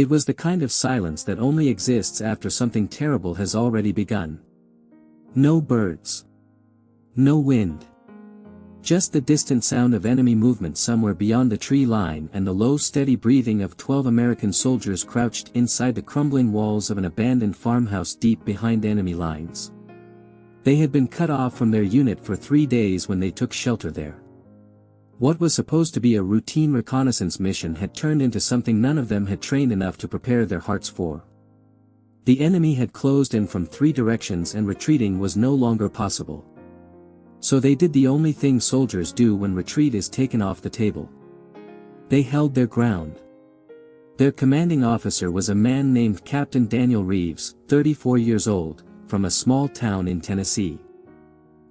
It was the kind of silence that only exists after something terrible has already begun. No birds. No wind. Just the distant sound of enemy movement somewhere beyond the tree line and the low steady breathing of 12 American soldiers crouched inside the crumbling walls of an abandoned farmhouse deep behind enemy lines. They had been cut off from their unit for 3 days when they took shelter there. What was supposed to be a routine reconnaissance mission had turned into something none of them had trained enough to prepare their hearts for. The enemy had closed in from 3 directions and retreating was no longer possible. So they did the only thing soldiers do when retreat is taken off the table. They held their ground. Their commanding officer was a man named Captain Daniel Reeves, 34 years old, from a small town in Tennessee.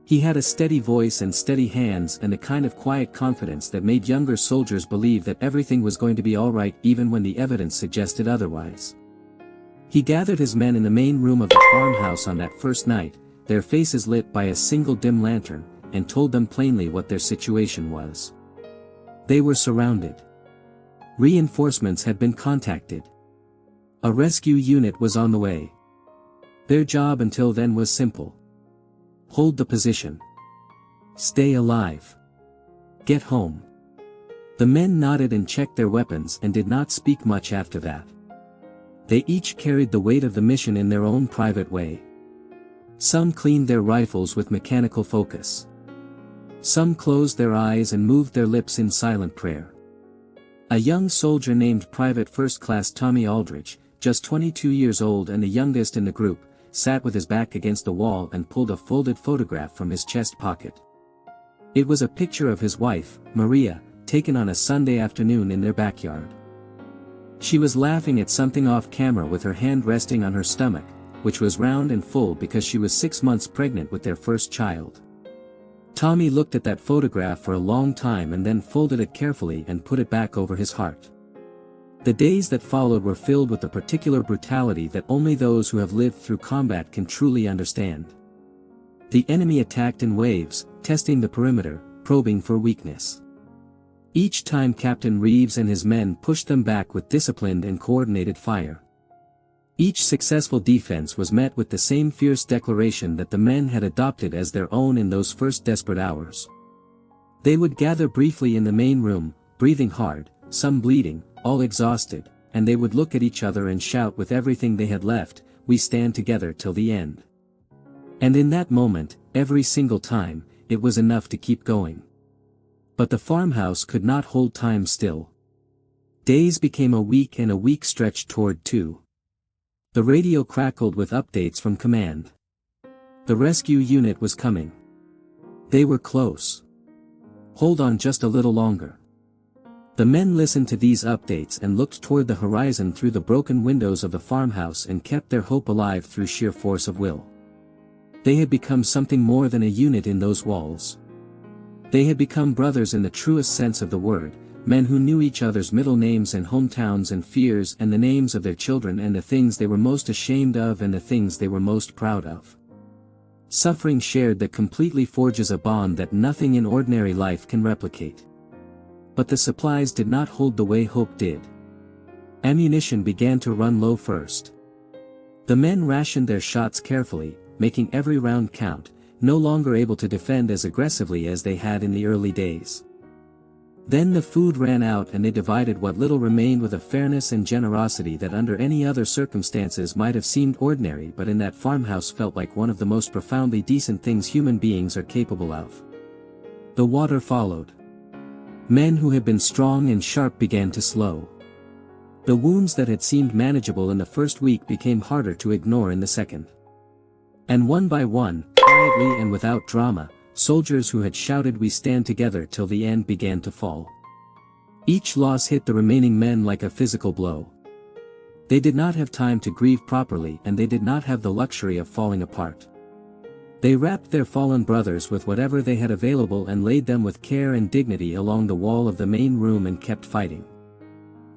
He had a steady voice and steady hands and a kind of quiet confidence that made younger soldiers believe that everything was going to be all right even when the evidence suggested otherwise. He gathered his men in the main room of the farmhouse on that first night, their faces lit by a single dim lantern, and told them plainly what their situation was. They were surrounded. Reinforcements had been contacted. A rescue unit was on the way. Their job until then was simple. Hold the position. Stay alive. Get home. The men nodded and checked their weapons and did not speak much after that. They each carried the weight of the mission in their own private way. Some cleaned their rifles with mechanical focus. Some closed their eyes and moved their lips in silent prayer. A young soldier named Private First Class Tommy Aldrich, just 22 years old and the youngest in the group, sat with his back against the wall and pulled a folded photograph from his chest pocket. It was a picture of his wife, Maria, taken on a Sunday afternoon in their backyard. She was laughing at something off camera with her hand resting on her stomach, which was round and full because she was 6 months pregnant with their first child. Tommy looked at that photograph for a long time and then folded it carefully and put it back over his heart. The days that followed were filled with a particular brutality that only those who have lived through combat can truly understand. The enemy attacked in waves, testing the perimeter, probing for weakness. Each time Captain Reeves and his men pushed them back with disciplined and coordinated fire. Each successful defense was met with the same fierce declaration that the men had adopted as their own in those first desperate hours. They would gather briefly in the main room, breathing hard, some bleeding, all exhausted, and they would look at each other and shout with everything they had left, "We stand together till the end." And in that moment, every single time, it was enough to keep going. But the farmhouse could not hold time still. Days became a week and a week stretched toward 2. The radio crackled with updates from command. The rescue unit was coming. They were close. Hold on just a little longer. The men listened to these updates and looked toward the horizon through the broken windows of the farmhouse and kept their hope alive through sheer force of will. They had become something more than a unit in those walls. They had become brothers in the truest sense of the word, men who knew each other's middle names and hometowns and fears and the names of their children and the things they were most ashamed of and the things they were most proud of. Suffering shared that completely forges a bond that nothing in ordinary life can replicate. But the supplies did not hold the way hope did. Ammunition began to run low first. The men rationed their shots carefully, making every round count, no longer able to defend as aggressively as they had in the early days. Then the food ran out and they divided what little remained with a fairness and generosity that under any other circumstances might have seemed ordinary but in that farmhouse felt like one of the most profoundly decent things human beings are capable of. The water followed. Men who had been strong and sharp began to slow. The wounds that had seemed manageable in the first week became harder to ignore in the second. And one by one, quietly and without drama, soldiers who had shouted "We stand together till the end" began to fall. Each loss hit the remaining men like a physical blow. They did not have time to grieve properly and they did not have the luxury of falling apart. They wrapped their fallen brothers with whatever they had available and laid them with care and dignity along the wall of the main room and kept fighting.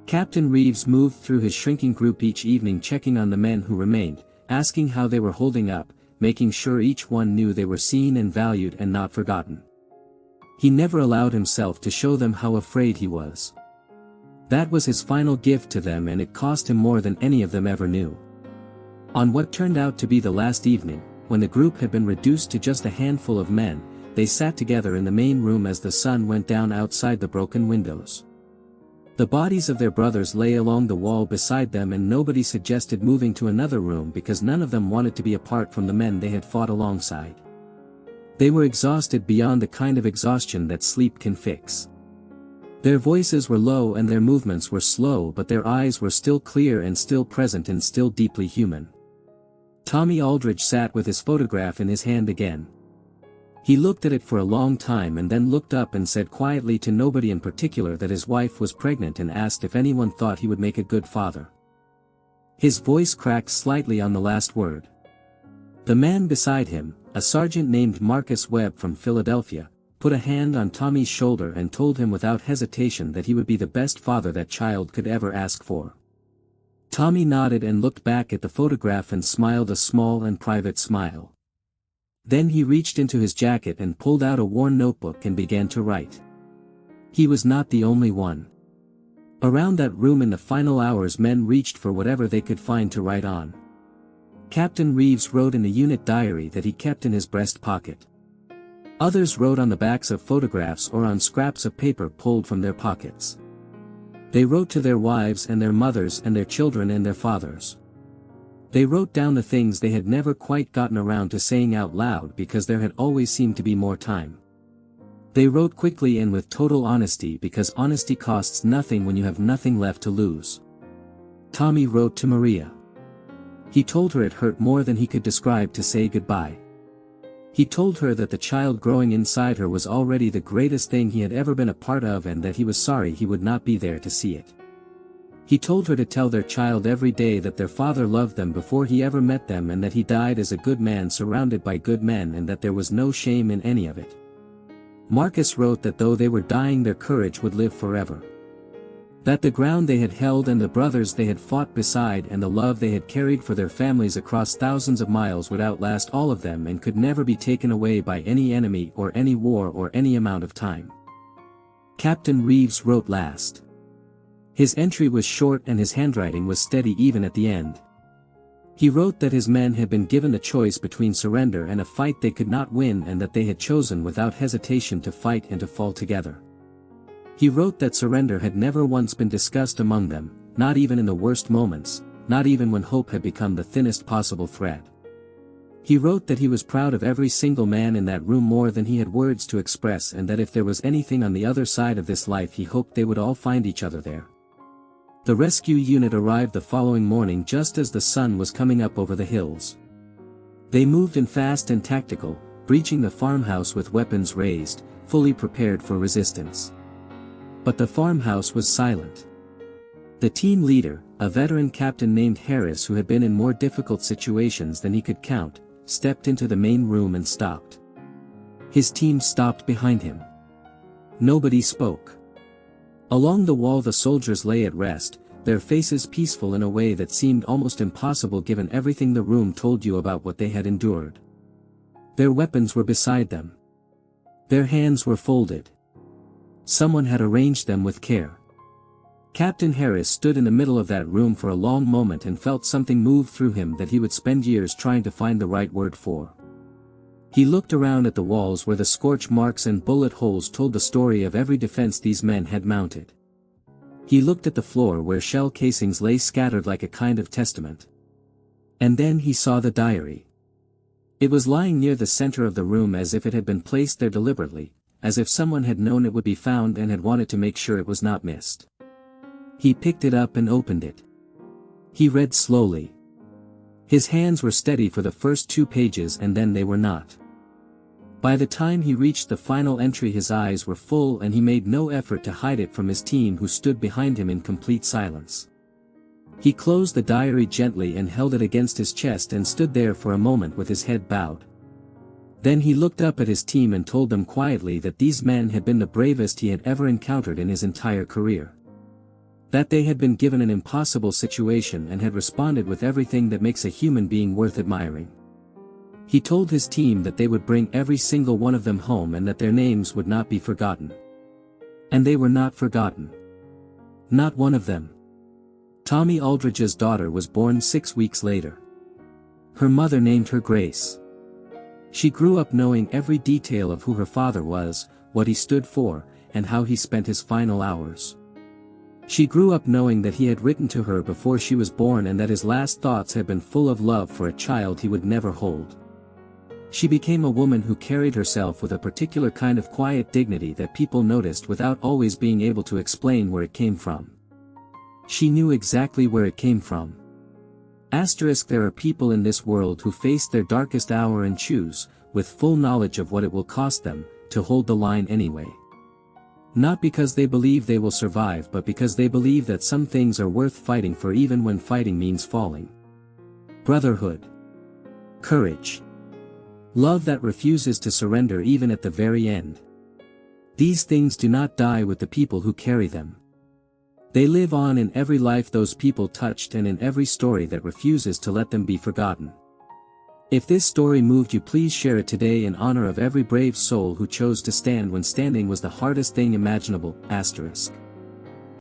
Captain Reeves moved through his shrinking group each evening checking on the men who remained, asking how they were holding up, making sure each one knew they were seen and valued and not forgotten. He never allowed himself to show them how afraid he was. That was his final gift to them, and it cost him more than any of them ever knew. On what turned out to be the last evening, when the group had been reduced to just a handful of men, they sat together in the main room as the sun went down outside the broken windows. The bodies of their brothers lay along the wall beside them, and nobody suggested moving to another room because none of them wanted to be apart from the men they had fought alongside. They were exhausted beyond the kind of exhaustion that sleep can fix. Their voices were low and their movements were slow, but their eyes were still clear and still present and still deeply human. Tommy Aldridge sat with his photograph in his hand again. He looked at it for a long time and then looked up and said quietly to nobody in particular that his wife was pregnant, and asked if anyone thought he would make a good father. His voice cracked slightly on the last word. The man beside him, a sergeant named Marcus Webb from Philadelphia, put a hand on Tommy's shoulder and told him without hesitation that he would be the best father that child could ever ask for. Tommy nodded and looked back at the photograph and smiled a small and private smile. Then he reached into his jacket and pulled out a worn notebook and began to write. He was not the only one. Around that room in the final hours, men reached for whatever they could find to write on. Captain Reeves wrote in the unit diary that he kept in his breast pocket. Others wrote on the backs of photographs or on scraps of paper pulled from their pockets. They wrote to their wives and their mothers and their children and their fathers. They wrote down the things they had never quite gotten around to saying out loud because there had always seemed to be more time. They wrote quickly and with total honesty because honesty costs nothing when you have nothing left to lose. Tommy wrote to Maria. He told her it hurt more than he could describe to say goodbye. He told her that the child growing inside her was already the greatest thing he had ever been a part of, and that he was sorry he would not be there to see it. He told her to tell their child every day that their father loved them before he ever met them, and that he died as a good man surrounded by good men, and that there was no shame in any of it. Marcus wrote that though they were dying, their courage would live forever. That the ground they had held and the brothers they had fought beside and the love they had carried for their families across thousands of miles would outlast all of them and could never be taken away by any enemy or any war or any amount of time. Captain Reeves wrote last. His entry was short and his handwriting was steady even at the end. He wrote that his men had been given the choice between surrender and a fight they could not win, and that they had chosen without hesitation to fight and to fall together. He wrote that surrender had never once been discussed among them, not even in the worst moments, not even when hope had become the thinnest possible thread. He wrote that he was proud of every single man in that room more than he had words to express, and that if there was anything on the other side of this life, he hoped they would all find each other there. The rescue unit arrived the following morning just as the sun was coming up over the hills. They moved in fast and tactical, breaching the farmhouse with weapons raised, fully prepared for resistance. But the farmhouse was silent. The team leader, a veteran captain named Harris who had been in more difficult situations than he could count, stepped into the main room and stopped. His team stopped behind him. Nobody spoke. Along the wall the soldiers lay at rest, their faces peaceful in a way that seemed almost impossible given everything the room told you about what they had endured. Their weapons were beside them. Their hands were folded. Someone had arranged them with care. Captain Harris stood in the middle of that room for a long moment and felt something move through him that he would spend years trying to find the right word for. He looked around at the walls where the scorch marks and bullet holes told the story of every defense these men had mounted. He looked at the floor where shell casings lay scattered like a kind of testament. And then he saw the diary. It was lying near the center of the room as if it had been placed there deliberately, as if someone had known it would be found and had wanted to make sure it was not missed. He picked it up and opened it. He read slowly. His hands were steady for the first 2 pages and then they were not. By the time he reached the final entry his eyes were full and he made no effort to hide it from his team who stood behind him in complete silence. He closed the diary gently and held it against his chest and stood there for a moment with his head bowed. Then he looked up at his team and told them quietly that these men had been the bravest he had ever encountered in his entire career. That they had been given an impossible situation and had responded with everything that makes a human being worth admiring. He told his team that they would bring every single one of them home and that their names would not be forgotten. And they were not forgotten. Not one of them. Tommy Aldridge's daughter was born 6 weeks later. Her mother named her Grace. She grew up knowing every detail of who her father was, what he stood for, and how he spent his final hours. She grew up knowing that he had written to her before she was born and that his last thoughts had been full of love for a child he would never hold. She became a woman who carried herself with a particular kind of quiet dignity that people noticed without always being able to explain where it came from. She knew exactly where it came from. There are people in this world who face their darkest hour and choose, with full knowledge of what it will cost them, to hold the line anyway. Not because they believe they will survive but because they believe that some things are worth fighting for even when fighting means falling. Brotherhood. Courage. Love that refuses to surrender even at the very end. These things do not die with the people who carry them. They live on in every life those people touched and in every story that refuses to let them be forgotten. If this story moved you, please share it today in honor of every brave soul who chose to stand when standing was the hardest thing imaginable. **